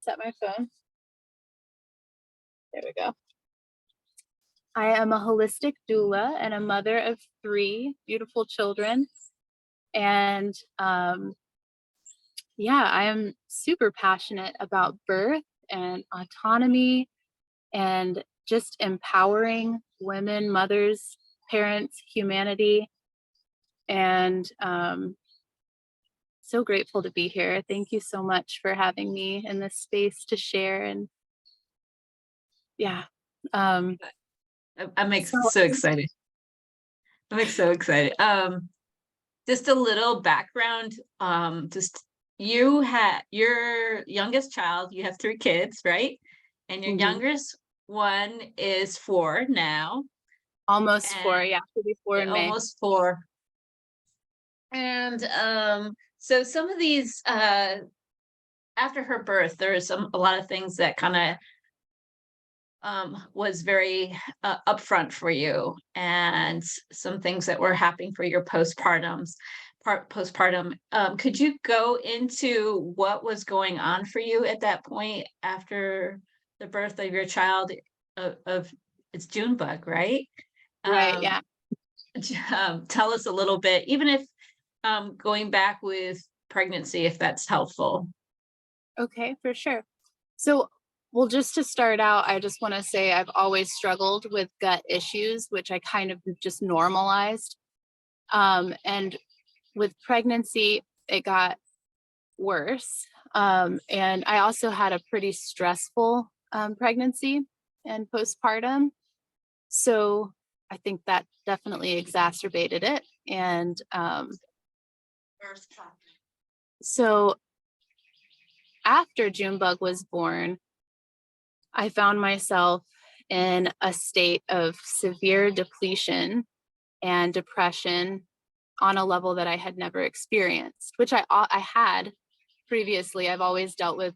set my phone. There we go. I am a holistic doula and a mother of three beautiful children. And yeah, I am super passionate about birth and autonomy and just empowering women, mothers, parents, humanity. And so grateful to be here. Thank you so much for having me in this space to share. And yeah. I'm So so excited. I'm so excited. Just a little background. Just you had your youngest child, you have three kids, right? And your mhm, youngest one is 4 now, almost four. and Yeah, she'll be four in May. almost 4. And so some of these after her birth, there is a lot of things that kind of was very upfront for you, and some things that were happening for your postpartum. Could you go into what was going on for you at that point after the birth of your child? Of It's Junebug, right? Right. Um, Yeah. Tell us a little bit, even if going back with pregnancy, if that's helpful. Okay, for sure. So, well, just to start out, I just want to say I've always struggled with gut issues, which I kind of just normalized. And with pregnancy, it got worse. And I also had a pretty stressful pregnancy and postpartum. So I think that definitely exacerbated it. And so after Junebug was born, I found myself in a state of severe depletion and depression on a level that I had never experienced, which I had previously. I've always dealt with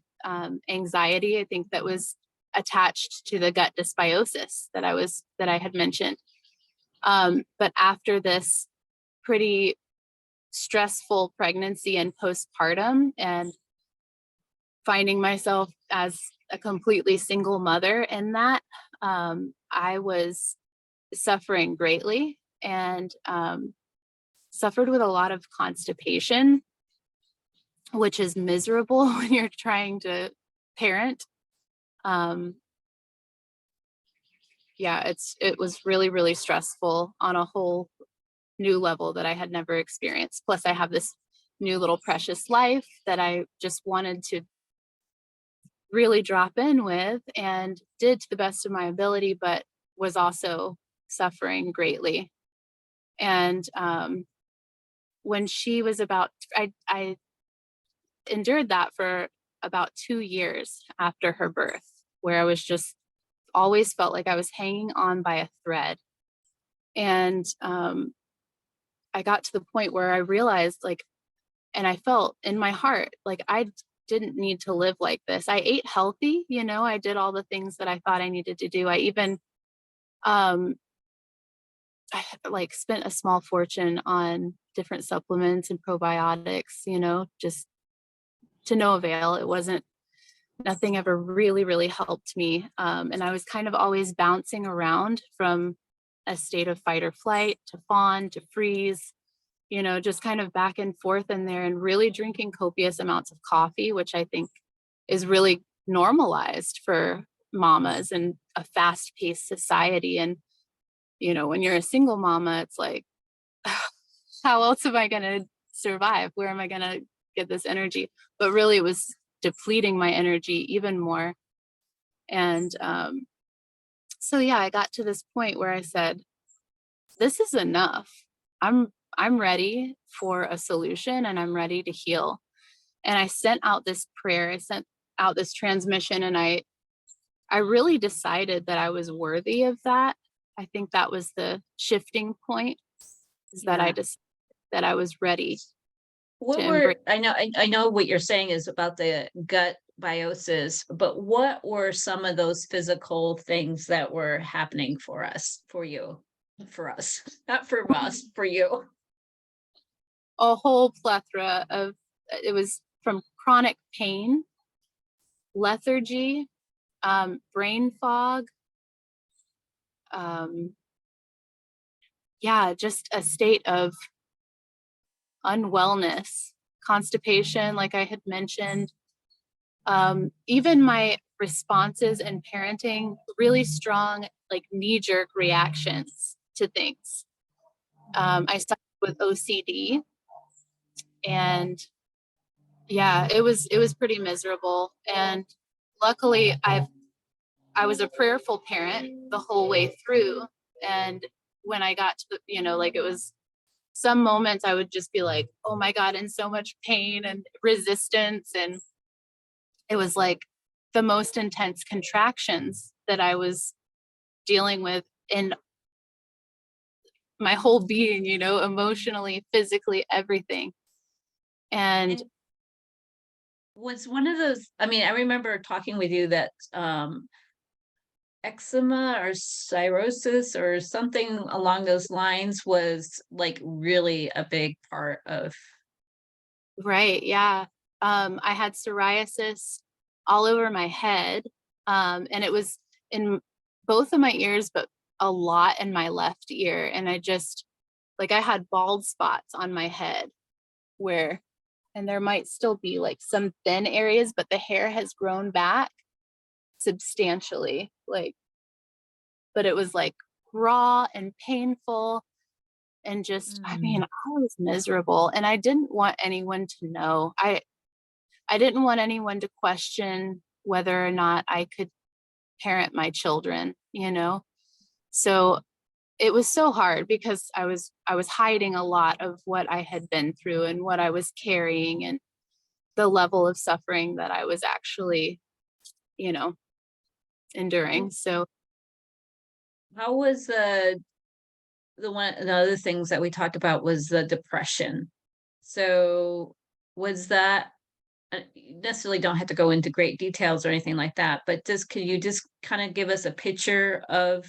anxiety. I think that was attached to the gut dysbiosis that I had mentioned. But after this pretty stressful pregnancy and postpartum, and finding myself as a completely single mother in that, I was suffering greatly and suffered with a lot of constipation, which is miserable when you're trying to parent. Um, yeah, it was really, really stressful on a whole new level that I had never experienced. Plus, I have this new little precious life that I just wanted to really drop in with and did to the best of my ability, but was also suffering greatly. And when she was I endured that for about 2 years after her birth, where I was just always felt like I was hanging on by a thread. And I got to the point where I realized, like, and I felt in my heart like I didn't need to live like this. I ate healthy, I did all the things that I thought I needed to do. I even um I like spent a small fortune on different supplements and probiotics, just to no avail. It wasn't Nothing ever really, really helped me. And I was kind of always bouncing around from a state of fight or flight to fawn to freeze, just kind of back and forth in there, and really drinking copious amounts of coffee, which I think is really normalized for mamas in a fast paced society. And, when you're a single mama, it's like, how else am I going to survive? Where am I going to get this energy? But really, it was depleting my energy even more. And so, yeah, I got to this point where I said, this is enough. I'm ready for a solution and I'm ready to heal. And I sent out this prayer, I sent out this transmission, and I really decided that I was worthy of that. I think that was the shifting point, is that I Yeah. just that I was ready to What embrace. were I know what you're saying is about the gut biosis, but what were some of those physical things that were happening for you, for us, not for us, for you? A whole plethora of, it was from chronic pain lethargy, brain fog, um, yeah, just a state of unwellness, constipation, like I had mentioned. Even my responses in parenting, really strong, like knee jerk reactions to things. I suffered with OCD, and yeah, it was pretty miserable. And luckily, I was a prayerful parent the whole way through. And when I got to the, like it was some moments I would just be like, oh my God, in so much pain and resistance. And it was like the most intense contractions that I was dealing with in my whole being, emotionally, physically, everything. And And was one of those, I mean, I remember talking with you that eczema or cirrhosis or something along those lines was like really a big part of. right, yeah. I had psoriasis all over my head. And it was in both of my ears, but a lot in my left ear. And I just, like, I had bald spots on my head where, and there might still be like some thin areas, but the hair has grown back substantially. Like, but it was like raw and painful. And just, I mean, Mm. I was miserable and I didn't want anyone to know. I didn't want anyone to question whether or not I could parent my children. So it was so hard because I was hiding a lot of what I had been through and what I was carrying and the level of suffering that I was actually, you know, enduring. So How was the other things that we talked about was the depression. So was that you necessarily don't have to go into great details or anything like that, but just can you just kind of give us a picture of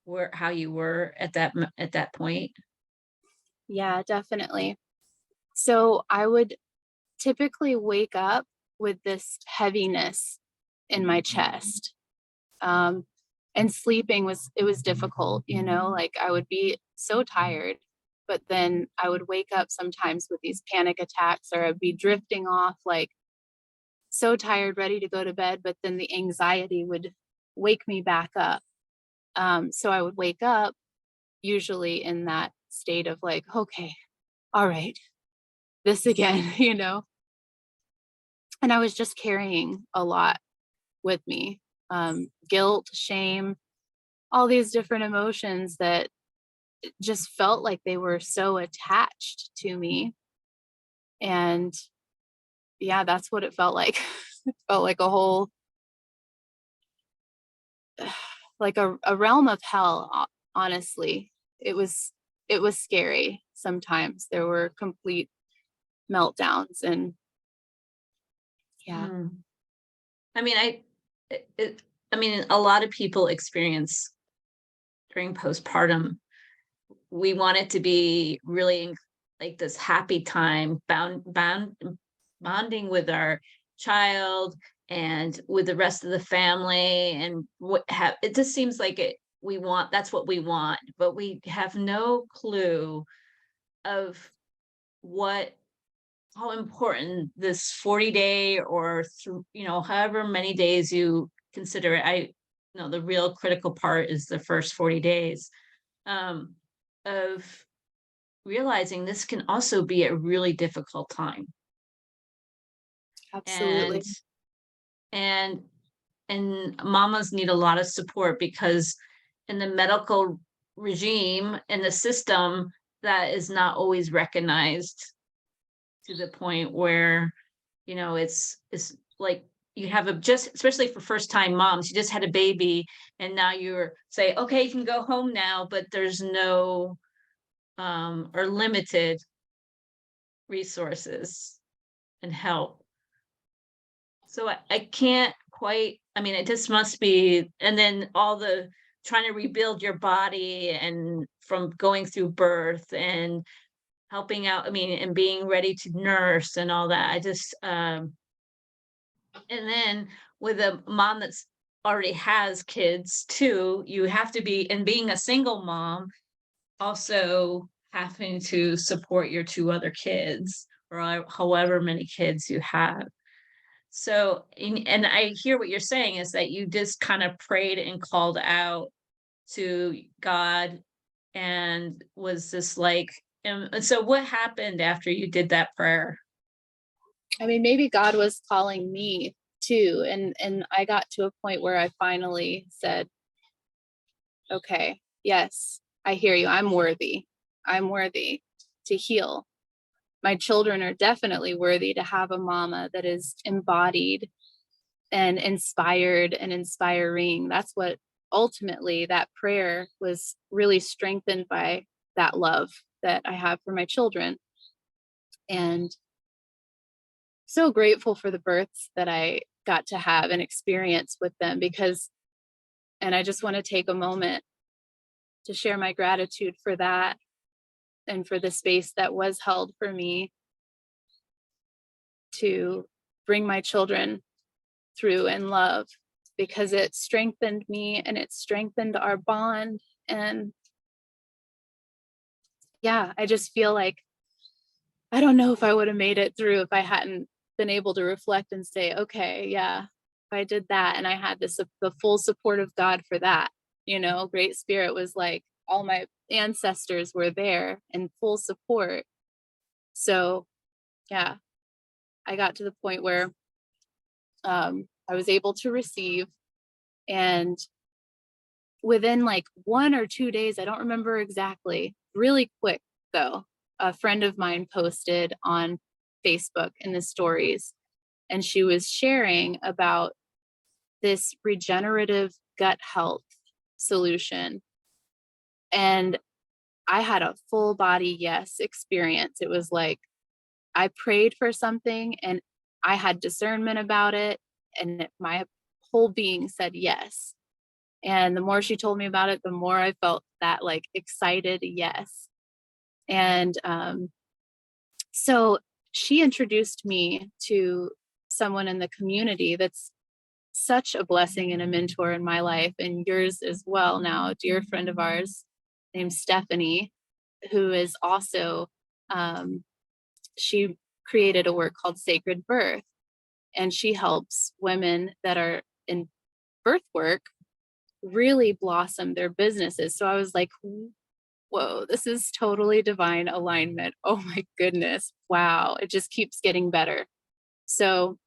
where how you were at at that point? yeah, definitely. So I would typically wake up with this heaviness in my chest. Um, and sleeping was difficult. Like I would be so tired, but then I would wake up sometimes with these panic attacks, or I'd be drifting off, like so tired, ready to go to bed, but then the anxiety would wake me back up. So I would wake up usually in that state of like, okay, all right, this again. And I was just carrying a lot with me, guilt, shame, all these different emotions that just felt like they were so attached to me. And yeah, that's what it felt like. It felt like a whole, like a realm of hell, honestly. It was scary sometimes. There were complete meltdowns and yeah. Mm. I mean, I mean, a lot of people experience during postpartum. We want it to be really like this happy time, bonding with our child and with the rest of the family, and what have it just seems like it. We want that's what we want, but we have no clue of what how important this 40-day or however many days you consider it. The real critical part is the first 40 days um, of realizing this can also be a really difficult time. Absolutely. and and and mamas need a lot of support because in the medical regime in the system that is not always recognized to the point where it's like you have a just especially for first time moms, you just had a baby and now you're say okay you can go home now, but there's no or limited resources and help. So I can't quite, I mean, it just must be, and then all the trying to rebuild your body and from going through birth and helping out, I mean, and being ready to nurse and all that. I just, And then with a mom that's already has kids too, you have to be, and being a single mom, also having to support your two other kids or however many kids you have. So, and I hear what you're saying is that you just kind of prayed and called out to God and was just like, and so what happened after you did that prayer? I mean, maybe God was calling me too. And I got to a point where I finally said, okay, yes, I hear you. I'm worthy. I'm worthy to heal. My children are definitely worthy to have a mama that is embodied and inspired and inspiring. That's what ultimately that prayer was really strengthened by, that love that I have for my children. And so grateful for the births that I got to have and experience with them, because, and I just want to take a moment to share my gratitude for that and for the space that was held for me to bring my children through in love, because it strengthened me and it strengthened our bond. And yeah, I just feel like I don't know if I would have made it through if I hadn't been able to reflect and say, okay, yeah, if I did that and I had this the full support of God for that, Great Spirit was like, all my ancestors were there in full support. So yeah, I got to the point where I was able to receive, and within like 1 or 2 days, I don't remember exactly, really quick though, a friend of mine posted on Facebook in the stories, and she was sharing about this regenerative gut health solution. And I had a full body yes experience. It was like I prayed for something and I had discernment about it, and my whole being said yes. And the more she told me about it, the more I felt that like excited yes. And so she introduced me to someone in the community that's such a blessing and a mentor in my life, and yours as well now, a dear friend of ours named Stephanie, who is also, um, she created a work called Sacred Birth, and she helps women that are in birth work really blossom their businesses. So I was like, whoa, this is totally divine alignment. Oh my goodness. Wow. It just keeps getting better. So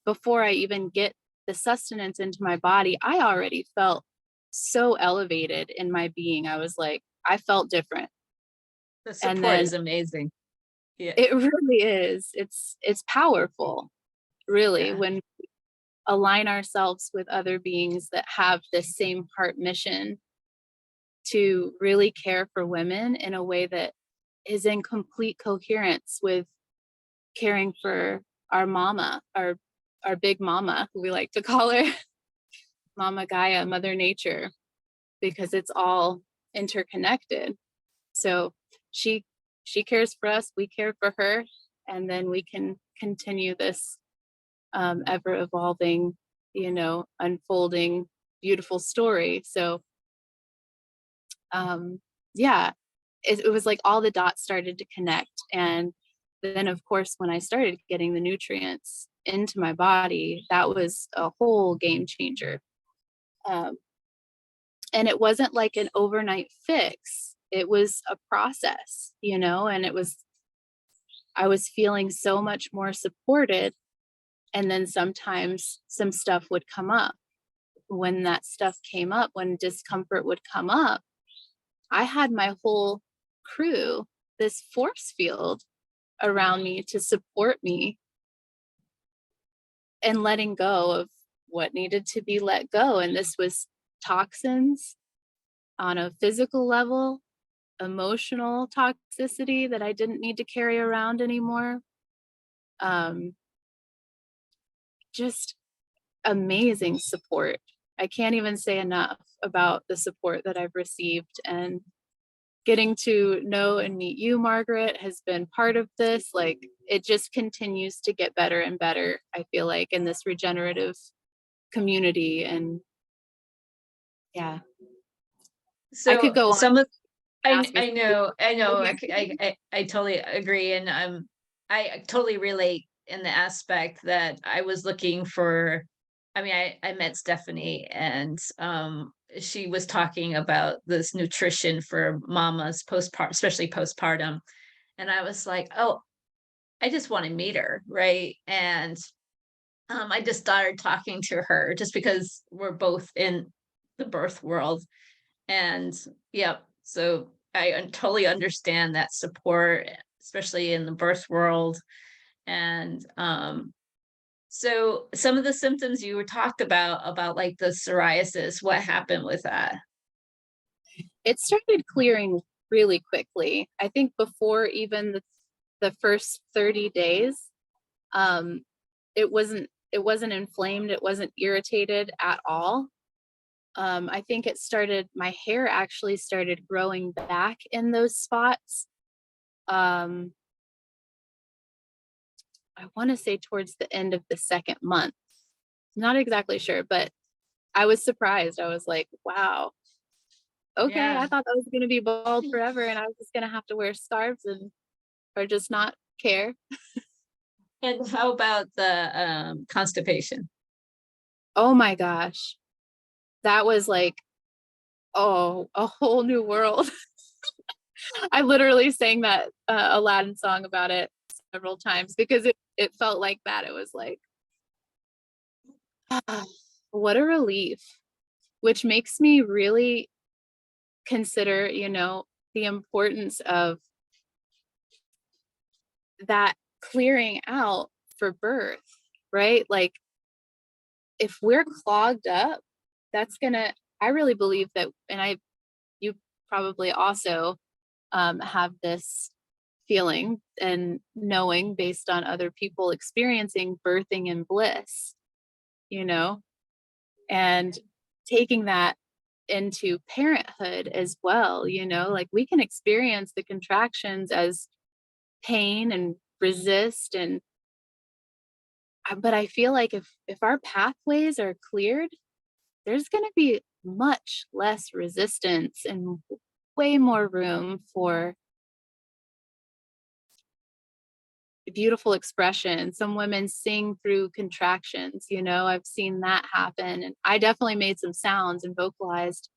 before I even get the sustenance into my body, I already felt so elevated in my being. I was like, I felt different. The And support then is amazing. Yeah. it really is. It's powerful, really, Yeah. when we align ourselves with other beings that have this same heart mission to really care for women in a way that is in complete coherence with caring for our mama, our big mama, who we like to call her, Mama Gaia, Mother Nature, because it's all interconnected. So she she cares for us, we care for her, and then we can continue this ever evolving, unfolding, beautiful story. So um, yeah, it was like all the dots started to connect. And then, of course, when I started getting the nutrients into my body, that was a whole game changer. Um, and it wasn't like an overnight fix, it was a process, and I was feeling so much more supported. And then sometimes some stuff would come up. When that stuff came up, when discomfort would come up, I had my whole crew, this force field around me to support me and letting go of what needed to be let go. And this was toxins on a physical level, emotional toxicity that I didn't need to carry around anymore. Um, just amazing support. I can't even say enough about the support that I've received. And getting to know and meet you, Margaret, has been part of this. Like, it just continues to get better and better, I feel like, in this regenerative community. And yeah, I could So go on some of and ask me. I know, I totally agree, and I totally relate in the aspect that I was looking for. I mean, I met Stephanie, and she was talking about this nutrition for mamas postpartum, especially postpartum, and I was like, oh, I just want to meet her, right? And I just started talking to her just because we're both in the birth world, and yeah, so totally understand that support, especially in the birth world. And so some of the symptoms you were talked about like the psoriasis, what happened with that? It started clearing really quickly. I think before even the first 30 days, um, it wasn't inflamed, it wasn't irritated at all. I think my hair actually started growing back in those spots. Um, I want to say towards the end of the second month. Not exactly sure, but I was surprised. I was like, wow, okay, Yeah. I thought that was going to be bald forever and I was just going to have to wear scarves and or just not care. And how about the constipation? Oh my gosh. That was like, oh, a whole new world. I literally sang that Aladdin song about it several times because it felt like that. It was like, ah, what a relief, which makes me really consider, the importance of that clearing out for birth, right? Like, if we're clogged up, that's gonna, I really believe that, and you probably also have this feeling and knowing based on other people experiencing birthing in bliss, you know, and taking that into parenthood as well, like we can experience the contractions as pain and resist and but I feel like if our pathways are cleared, there's going to be much less resistance and way more room for beautiful expression. Some women sing through contractions, I've seen that happen. And I definitely made some sounds and vocalized.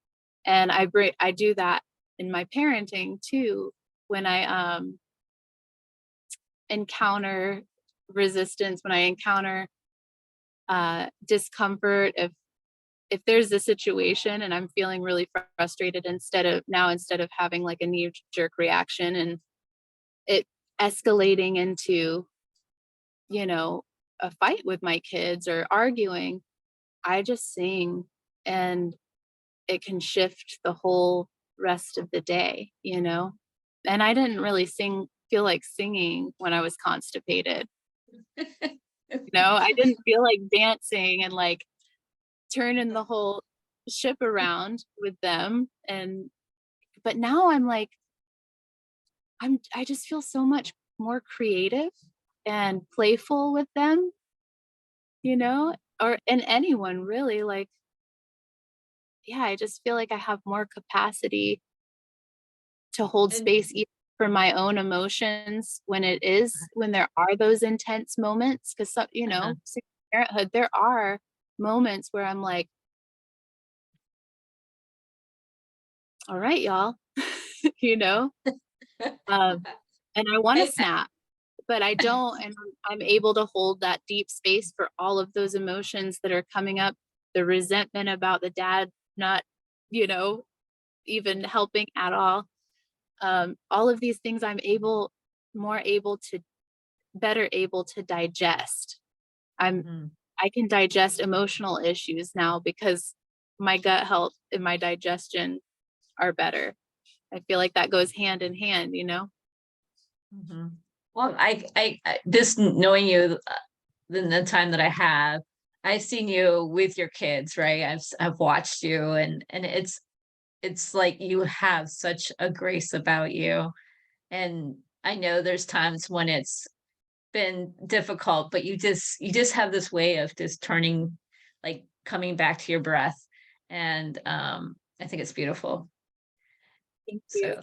And I do that in my parenting too. When I encounter resistance, when I encounter discomfort, if there's a situation and I'm feeling really frustrated, instead of having like a knee jerk reaction and it escalating into, you know, a fight with my kids or arguing, I just sing and it can shift the whole rest of the day. And I didn't really feel like singing when I was constipated. I didn't feel like dancing and like turning the whole ship around with them. But now I'm like, I just feel so much more creative and playful with them, or and anyone really. Like, yeah, I just feel like I have more capacity to hold And space even for my own emotions when there are those intense moments. Because single parenthood, there are moments where I'm like, all right, y'all, you know, um, and I want to I, snap, but I don't, and I'm able to hold that deep space for all of those emotions that are coming up. The resentment about the dad not, you know, even helping at all. All of these things more able to, better able to digest. I'm, Mhm. I can digest emotional issues now because my gut health and my digestion are better. I feel like that goes hand in hand. Mhm. Well, this knowing you, the time that I have, I've seen you with your kids, right? I've watched you, and it's like you have such a grace about you. And I know there's times when it's been difficult, but you just have this way of just turning, like coming back to your breath. And I think it's beautiful. Thank you. So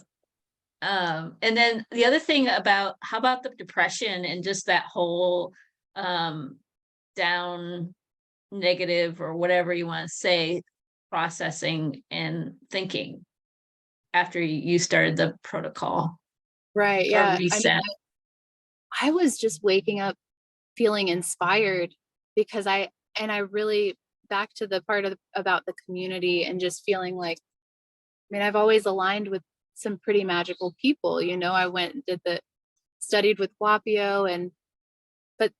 and then the other thing about, how about the depression and just that whole um down, negative, or whatever you want to say, processing and thinking after you started the protocol Right. or Yeah. I mean, reset? I was just waking up feeling inspired because I really, back to the part of about the community and just feeling like, I mean, I've always aligned with some pretty magical people. I went and studied with Wapio, but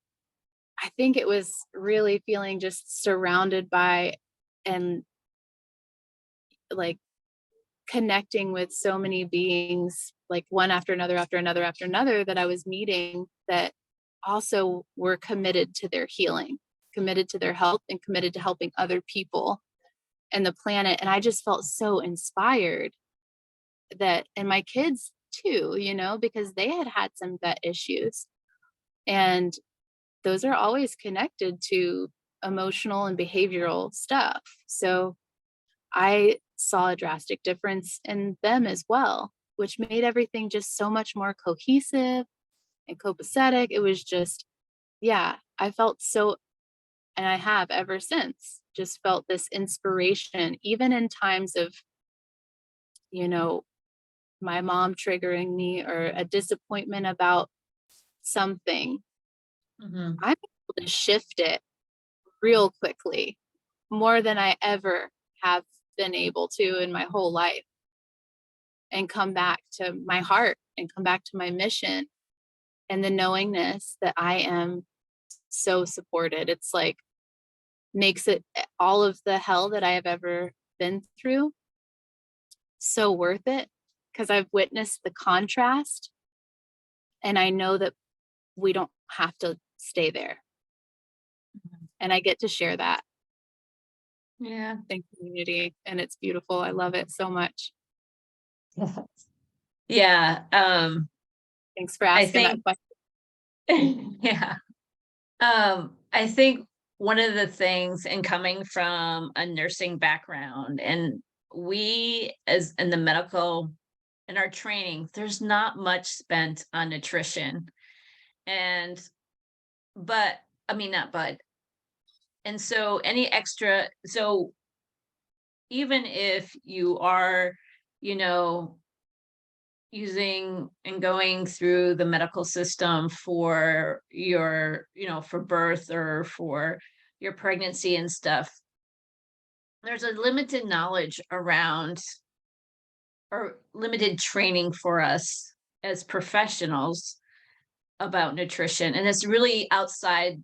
I think it was really feeling just surrounded by and like connecting with so many beings, like one after another, after another, after another, that I was meeting, that also were committed to their healing, committed to their health, and committed to helping other people and the planet. And I just felt so inspired that, and my kids too, because they had had some gut issues. And those are always connected to emotional and behavioral stuff. So I saw a drastic difference in them as well, which made everything just so much more cohesive and copacetic. It was just, yeah, I felt so, and I have ever since just felt this inspiration, even in times of, you know, my mom triggering me or a disappointment about something. Mhm. I'm able to shift it real quickly, more than I ever have been able to in my whole life, and come back to my heart and come back to my mission and the knowingness that I am so supported. It's like makes it all of the hell that I have ever been through so worth it, because I've witnessed the contrast and I know that we don't have to stay there. And I get to share that Yeah. in community, and it's beautiful. I love it so much. Yeah. Thanks for I asking that think, question. yeah. I think one of the things, and coming from a nursing background, and we as in the medical, in our training, there's not much spent on nutrition. And but I mean not but and so any extra, so even if you are, you know, using and going through the medical system for your, for birth or for your pregnancy and stuff, there's a limited knowledge around, or limited training for us as professionals about nutrition. And it's really outside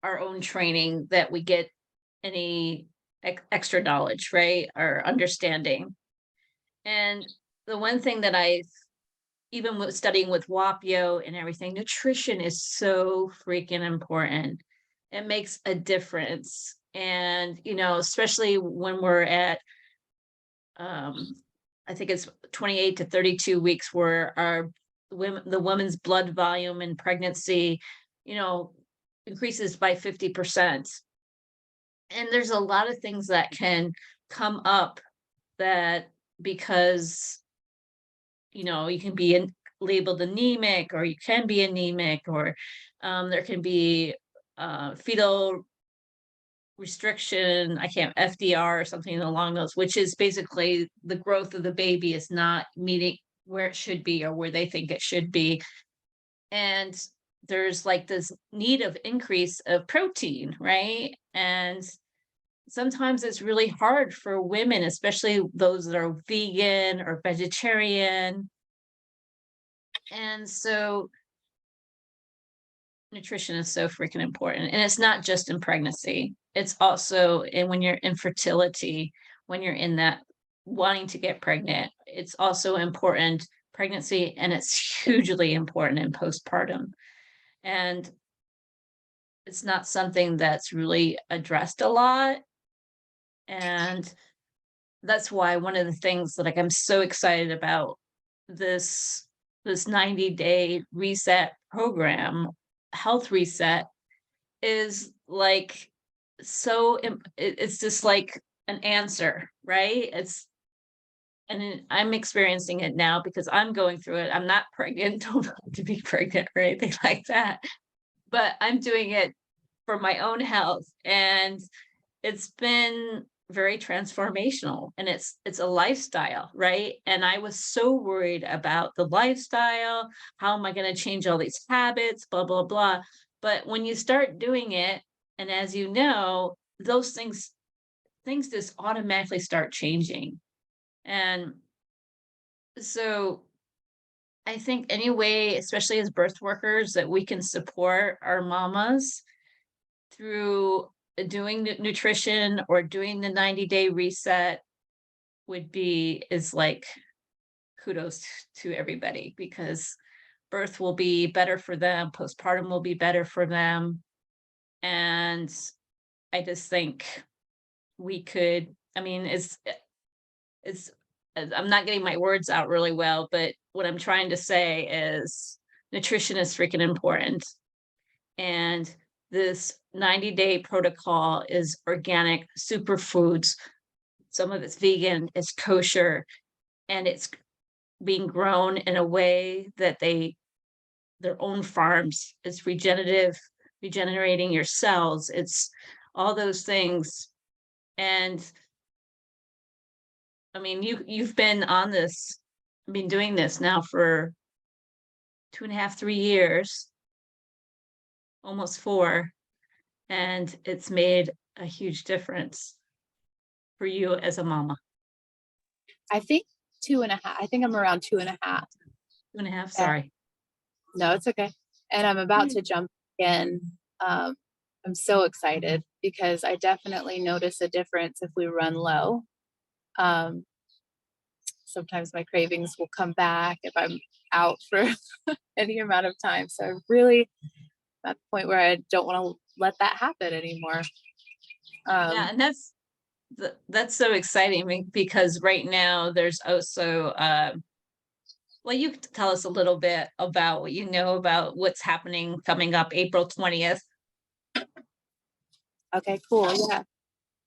our own training that we get any extra knowledge, right? Or understanding. And the one thing that I, even with studying with Wapio and everything, nutrition is so freaking important. It makes a difference. And, especially when we're at, um, I think it's 28 to 32 weeks, where the woman's blood volume in pregnancy, you know, increases by 50%. And there's a lot of things that can come up, that because you can be labeled anemic, or you can be anemic, or there can be fetal restriction, I can't, FDR or something along those, which is basically the growth of the baby is not meeting where it should be or where they think it should be. And there's like this need of increase of protein, right? And sometimes it's really hard for women, especially those that are vegan or vegetarian. And so nutrition is so freaking important. And it's not just in pregnancy, it's also in when you're in fertility, when you're in that wanting to get pregnant. It's also important pregnancy, and it's hugely important in postpartum. And it's not something that's really addressed a lot. And that's why one of the things that, like, I'm so excited about this 90-day reset program, health reset, is like it's just like an answer, right? I'm experiencing it now because I'm going through it. I'm not pregnant, don't want to be pregnant or anything like that, but I'm doing it for my own health, and it's been very transformational, and it's a lifestyle, right? And I was so worried about the lifestyle. How am I going to change all these habits, blah blah blah. But when you start doing it, and as you know, those things just automatically start changing. And so I think any way, especially as birth workers, that we can support our mamas through doing nutrition or doing the 90-day reset is like kudos to everybody, because birth will be better for them, postpartum will be better for them. And I just think we could, I mean, it's I'm not getting my words out really well, but what I'm trying to say is nutrition is freaking important. And this 90-day protocol is organic superfoods. Some of it's vegan, it's kosher, and it's being grown in a way that their own farms. It's regenerating your cells. It's all those things. And I mean, you've been on this, been doing this now for 2.5, 3 years, almost 4, and it's made a huge difference for you as a mama. I think 2.5. I think I'm around 2.5. 2.5, And sorry. no, it's okay. And I'm about to jump in. I'm so excited because I definitely notice a difference if we run low. Um, Sometimes my cravings will come back if I'm out for any amount of time. So I really at the point where I don't want to let that happen anymore. Yeah, Um, and that's so exciting because right now there's also well, you could tell us a little bit about what you know about what's happening coming up April 20th. okay, cool. Yeah.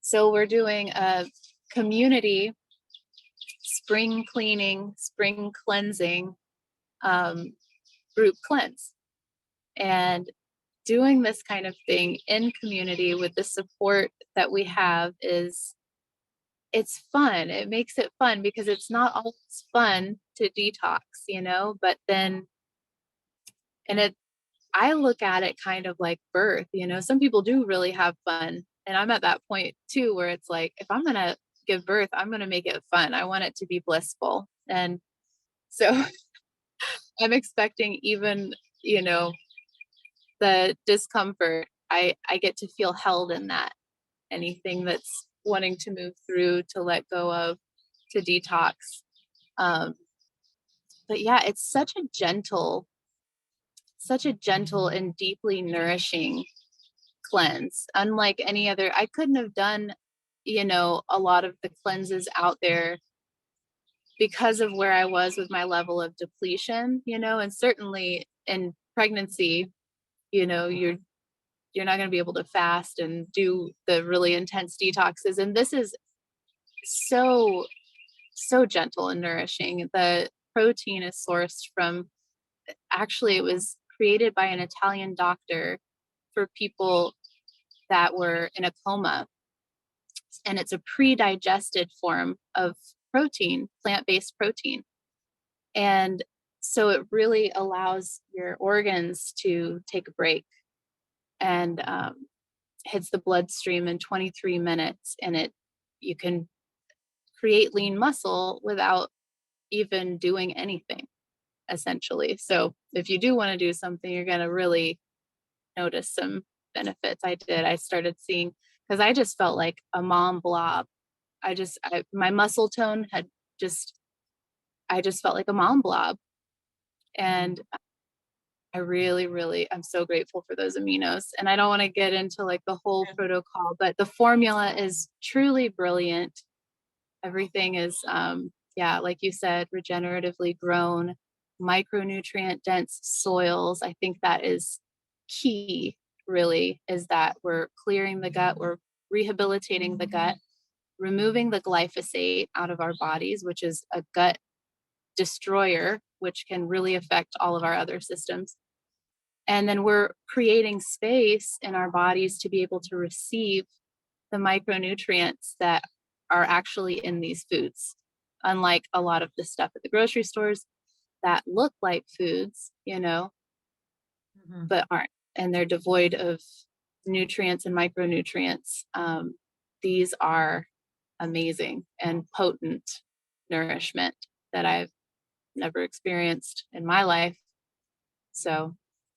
So we're doing a community spring cleaning, spring cleansing um, group cleanse. And doing this kind of thing in community with the support that we have it's fun. It makes it fun because it's not always fun to detox, but then, and I look at it kind of like birth, some people do really have fun. And I'm at that point too, where it's like, if I'm going to give birth, I'm going to make it fun. I want it to be blissful. And so I'm expecting even, you know, the discomfort, I get to feel held in that. Anything that's wanting to move through, to let go of, to detox. Um, but yeah, it's such a gentle and deeply nourishing cleanse. Unlike any other, I couldn't have done, a lot of the cleanses out there because of where I was with my level of depletion, and certainly in pregnancy, you're not going to be able to fast and do the really intense detoxes. And this is so, so gentle and nourishing. The protein is sourced from, actually, it was created by an Italian doctor for people that were in a coma. And it's a pre-digested form of protein, plant-based protein. And so it really allows your organs to take a break, and hits the bloodstream in 23 minutes, and you can create lean muscle without even doing anything, essentially. So if you do want to do something, you're going to really notice some benefits. I started seeing, because I just felt like a mom blob. My muscle tone had just I just felt like a mom blob. And I really, really, I'm so grateful for those aminos. And I don't want to get into like the whole protocol, but the formula is truly brilliant. Everything is, yeah, like you said, regeneratively grown, micronutrient dense soils. I think that is key, really, is that we're clearing the gut, we're rehabilitating the gut, removing the glyphosate out of our bodies, which is a gut destroyer, which can really affect all of our other systems. And then we're creating space in our bodies to be able to receive the micronutrients that are actually in these foods. Unlike a lot of the stuff at the grocery stores that look like foods, Mhm. but aren't, and they're devoid of nutrients and micronutrients. These are amazing and potent nourishment that I've never experienced in my life. So,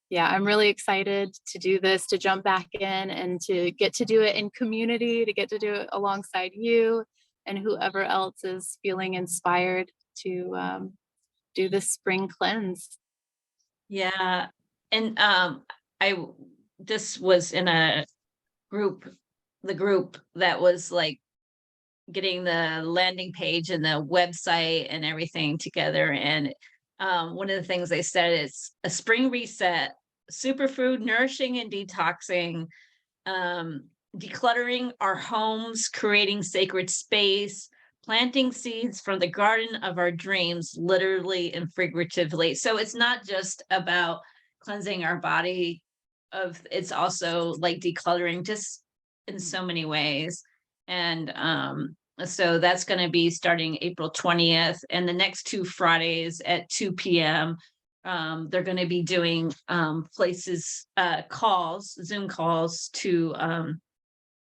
yeah, I'm really excited to do this, to jump back in and to get to do it in community, to get to do it alongside you and whoever else is feeling inspired to do this spring cleanse. Yeah. And I this was in a group, the group that was like getting the landing page and the website and everything together. And one of the things they said is a spring reset, superfood, nourishing and detoxing, um, decluttering our homes, creating sacred space, planting seeds from the garden of our dreams, literally and figuratively. So it's not just about cleansing our body of, it's also like decluttering just in so many ways. And so that's going to be starting April 20th, and the next 2 Fridays at 2 p.m. They're going to be doing Zoom calls to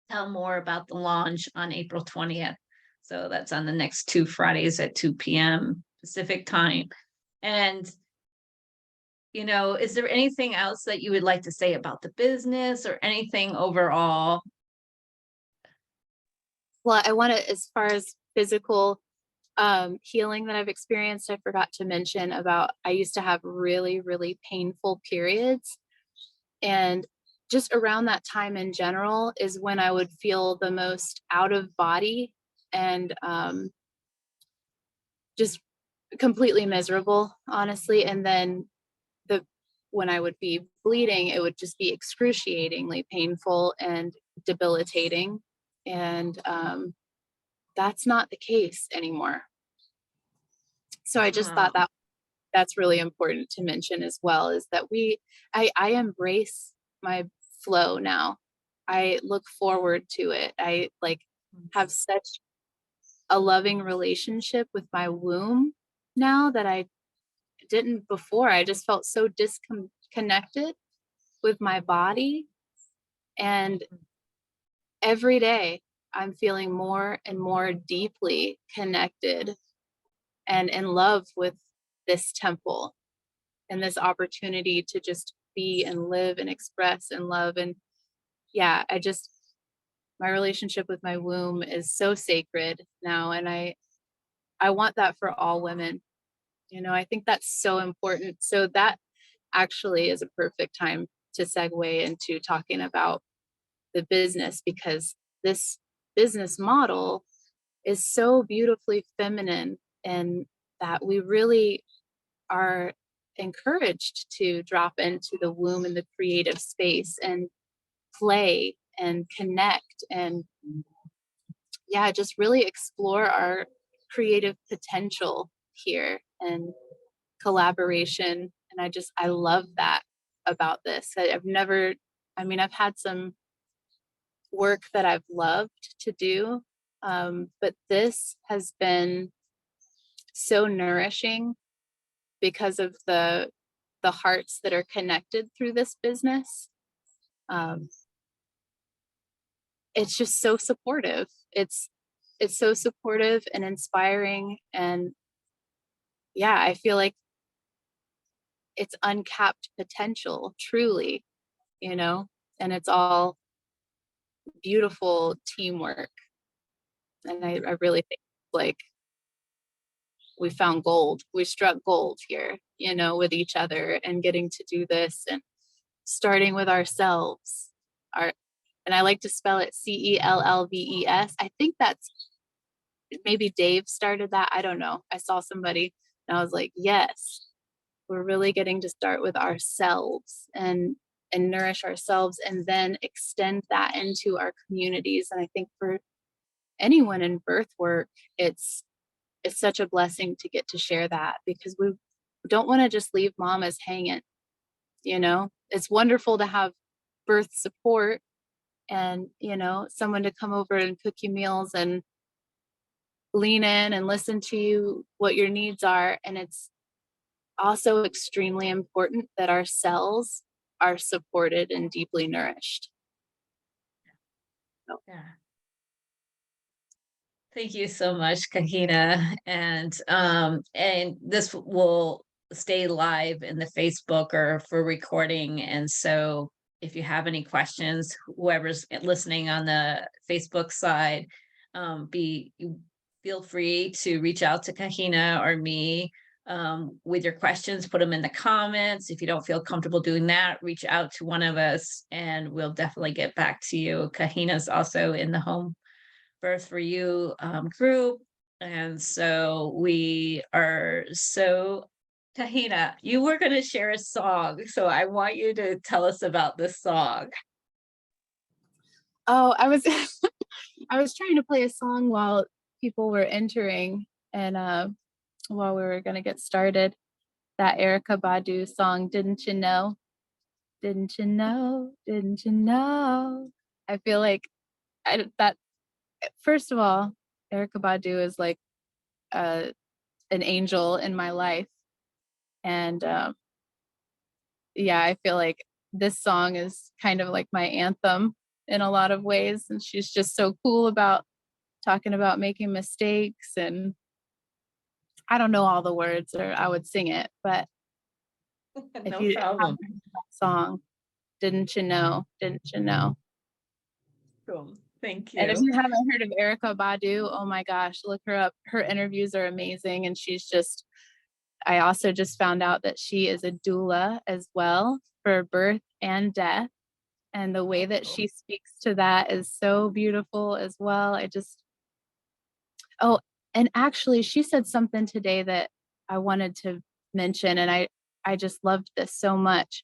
tell more about the launch on April 20th. So that's on the next 2 Fridays at 2 p.m. Pacific time. And, is there anything else that you would like to say about the business or anything overall? Well, I want to, as far as physical healing that I've experienced, I forgot to mention about I used to have really, really painful periods. And just around that time in general is when I would feel the most out of body and just completely miserable, honestly. And then the when I would be bleeding, it would just be excruciatingly painful and debilitating. And that's not the case anymore. So I just thought Oh, that that's really important to mention as well, is that I embrace my flow now. I look forward to it. I like have such a loving relationship with my womb now that I didn't before. I just felt so disconnected with my body. And every day I'm feeling more and more deeply connected and in love with this temple and this opportunity to just be and live and express and love. And yeah, my relationship with my womb is so sacred now. And I want that for all women. I think that's so important. So that actually is a perfect time to segue into talking about the business, because this business model is so beautifully feminine, and that we really are encouraged to drop into the womb and the creative space and play and connect and, yeah, just really explore our creative potential here and collaboration. And I love that about this. I've never, I mean, I've had some work that I've loved to do, but this has been so nourishing because of the hearts that are connected through this business. Um, it's just so supportive. It's so supportive and inspiring, and yeah, I feel like it's uncapped potential, truly, you know, and it's all beautiful teamwork. And I really think like we found gold. We struck gold here, with each other and getting to do this and starting with ourselves. Our And I like to spell it CELLVES. I think that's maybe Dave started that. I don't know. I saw somebody and I was like, yes, we're really getting to start with ourselves and nourish ourselves and then extend that into our communities. And I think for anyone in birth work, it's such a blessing to get to share that because we don't want to just leave mamas hanging, you know? It's wonderful to have birth support and, you know, someone to come over and cook you meals and lean in and listen to you what your needs are. And it's also extremely important that our cells are supported and deeply nourished. So, Yeah. Thank you so much, Kahina. And this will stay live in the Facebook or for recording. And so if you have any questions, whoever's listening on the Facebook side, be feel free to reach out to Kahina or me with your questions, put them in the comments. If you don't feel comfortable doing that, reach out to one of us and we'll definitely get back to you. Kahina's also in the home birth for you group. And so we are so Kahina, you were going to share a song. So I want you to tell us about this song. oh, I was I was trying to play a song while people were entering and while we were gonna get started. That Erica Badu song, Didn't You Know? Didn't you know? Didn't you know? I feel like that first of all, Erica Badu is like uh, an angel in my life. And yeah, I feel like this song is kind of like my anthem in a lot of ways. And she's just so cool about talking about making mistakes. And I don't know all the words or I would sing it, but if No you problem. haven't heard that song, Didn't You Know? Didn't you know? Cool. Thank And if you. you haven't heard of Erica Badu, oh my gosh, look her up. Her interviews are amazing. And I also just found out that she is a doula as well for birth and death. And the way that Cool. she speaks to that is so beautiful as well. Oh, and actually, she said something today that I wanted to mention. And I just loved this so much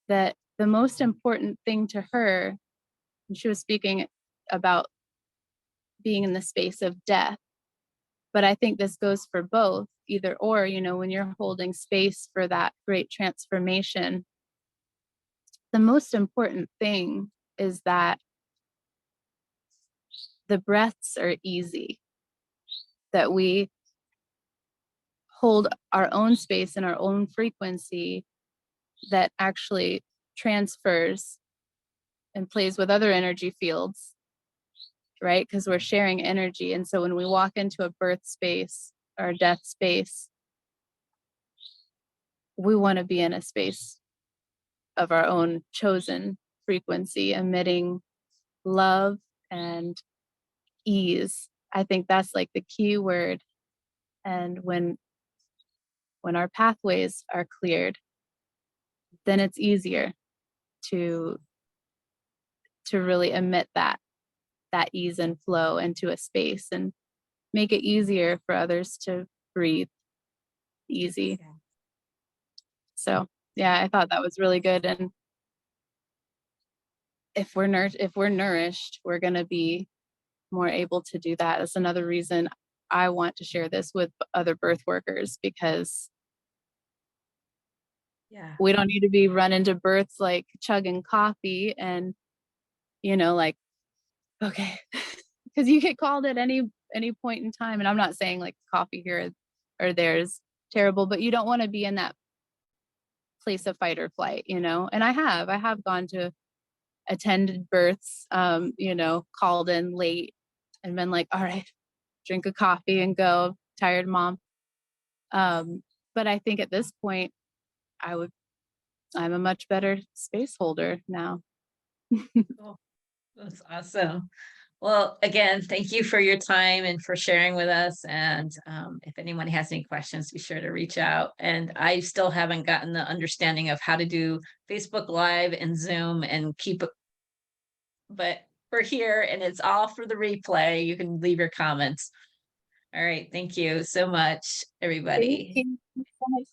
that the most important thing to her, and she was speaking about being in the space of death. But I think this goes for both, either or, you know, when you're holding space for that great transformation, the most important thing is that the breaths are easy, that we hold our own space and our own frequency that actually transfers and plays with other energy fields, right? Because we're sharing energy. And so when we walk into a birth space or a death space, we want to be in a space of our own chosen frequency, emitting love and ease. I think that's like the key word. And when our pathways are cleared, then it's easier to really emit that ease and flow into a space and make it easier for others to breathe easy. Yeah. So yeah, I thought that was really good. And if we're nourished, we're gonna be more able to do that. That's another reason I want to share this with other birth workers because Yeah. we don't need to be running to births like chugging coffee and, you know, like, okay, because you get called at any point in time. And I'm not saying like coffee here or there is terrible, but you don't want to be in that place of fight or flight, you know. And I have gone to attended births, you know, called in late and been like, all right, drink a coffee and go, tired mom. But I think at this point, I would I'm a much better space holder now. Cool. That's awesome. Well, again, thank you for your time and for sharing with us. And if anyone has any questions, be sure to reach out. And I still haven't gotten the understanding of how to do Facebook Live and Zoom and keep it, but we're here and it's all for the replay. You can leave your comments. All right. Thank you so much, Thank everybody. you so much.